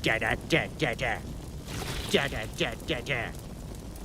Da da da da da. Da da da da da.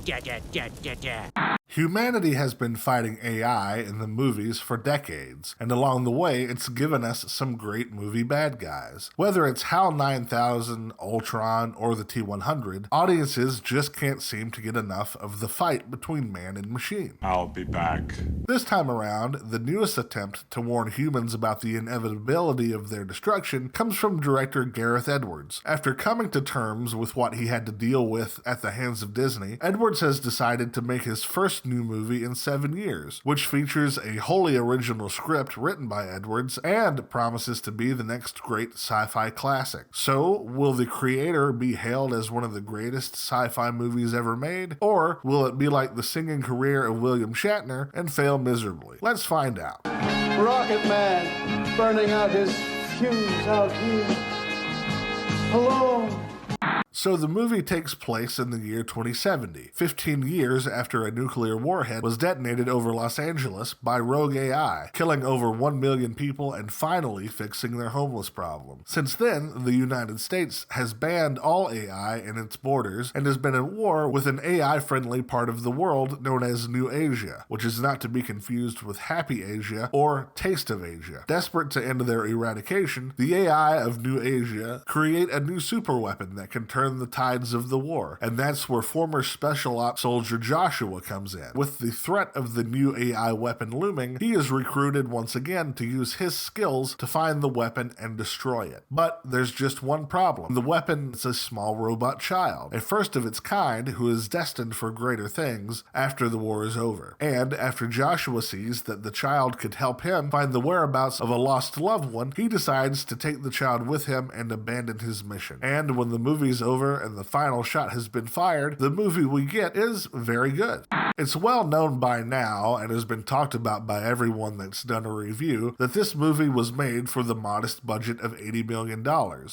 Da da da da da. Humanity has been fighting AI in the movies for decades, and along the way, it's given us some great movie bad guys. Whether it's HAL 9000, Ultron, or the T-100, audiences just can't seem to get enough of the fight between man and machine. I'll be back. This time around, the newest attempt to warn humans about the inevitability of their destruction comes from director Gareth Edwards. After coming to terms with what he had to deal with at the hands of Disney, Edwards has decided to make his first new movie in 7 years, which features a wholly original script written by Edwards and promises to be the next great sci-fi classic. So, will the creator be hailed as one of the greatest sci-fi movies ever made, or will it be like the singing career of William Shatner and fail miserably? Let's find out. Rocket Man, burning out his fuse out here. Alone. So the movie takes place in the year 2070, 15 years after a nuclear warhead was detonated over Los Angeles by rogue AI, killing over 1 million people and finally fixing their homeless problem. Since then, the United States has banned all AI in its borders and has been at war with an AI-friendly part of the world known as New Asia, which is not to be confused with Happy Asia or Taste of Asia. Desperate to end their eradication, the AI of New Asia create a new superweapon that can turn the tides of the war, and that's where former Special Ops soldier Joshua comes in. With the threat of the new AI weapon looming, he is recruited once again to use his skills to find the weapon and destroy it. But there's just one problem. The weapon is a small robot child, a first of its kind who is destined for greater things after the war is over. And after Joshua sees that the child could help him find the whereabouts of a lost loved one, he decides to take the child with him and abandon his mission. And when the movie's over and the final shot has been fired, the movie we get is very good. It's well known by now, and has been talked about by everyone that's done a review, that this movie was made for the modest budget of $80 million.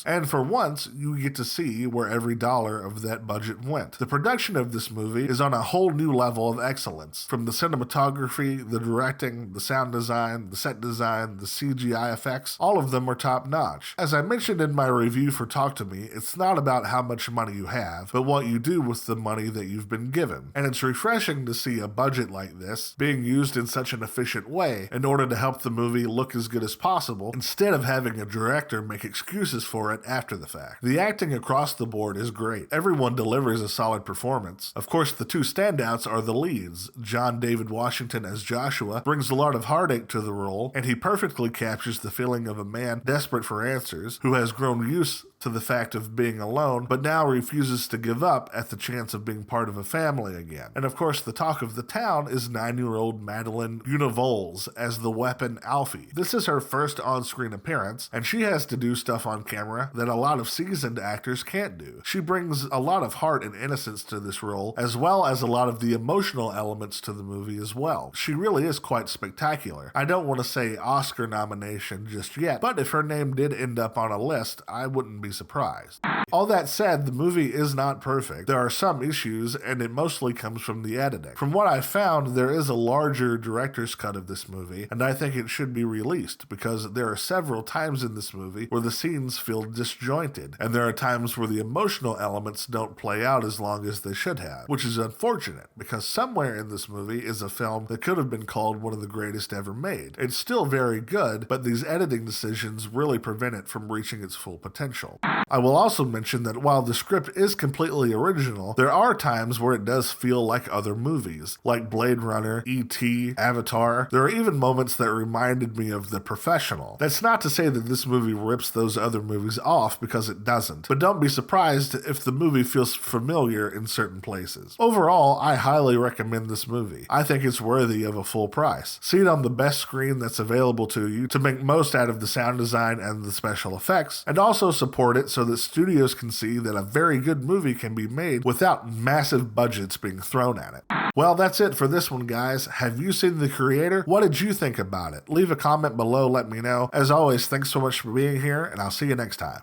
And for once, you get to see where every dollar of that budget went. The production of this movie is on a whole new level of excellence. From the cinematography, the directing, the sound design, the set design, the CGI effects, all of them are top notch. As I mentioned in my review for Talk to Me, it's not about how much money you have, but what you do with the money that you've been given. And it's refreshing to see a budget like this being used in such an efficient way in order to help the movie look as good as possible, instead of having a director make excuses for it after the fact. The acting across the board is great. Everyone delivers a solid performance. Of course, the two standouts are the leads. John David Washington as Joshua brings a lot of heartache to the role, and he perfectly captures the feeling of a man desperate for answers, who has grown used to the fact of being alone, but now refuses to give up at the chance of being part of a family again. And of course, the talk of the town is 9-year-old Madeline Univols as the weapon Alfie. This is her first on-screen appearance, and she has to do stuff on camera that a lot of seasoned actors can't do. She brings a lot of heart and innocence to this role, as well as a lot of the emotional elements to the movie as well. She really is quite spectacular. I don't want to say Oscar nomination just yet, but if her name did end up on a list, I wouldn't be surprised. All that said, the movie is not perfect. There are some issues, and it mostly comes from the editing. From what I've found, there is a larger director's cut of this movie, and I think it should be released, because there are several times in this movie where the scenes feel disjointed, and there are times where the emotional elements don't play out as long as they should have, which is unfortunate, because somewhere in this movie is a film that could have been called one of the greatest ever made. It's still very good, but these editing decisions really prevent it from reaching its full potential. I will also mention that while the script is completely original, there are times where it does feel like other movies, like Blade Runner, E.T., Avatar. There are even moments that reminded me of The Professional. That's not to say that this movie rips those other movies off, because it doesn't, but don't be surprised if the movie feels familiar in certain places. Overall, I highly recommend this movie. I think it's worthy of a full price. See it on the best screen that's available to you to make most out of the sound design and the special effects, and also support it so that studios can see that a very good movie can be made without massive budgets being thrown at it. Well, that's it for this one, guys. Have you seen The Creator? What did you think about it? Leave a comment below, let me know. As always, thanks so much for being here, and I'll see you next time.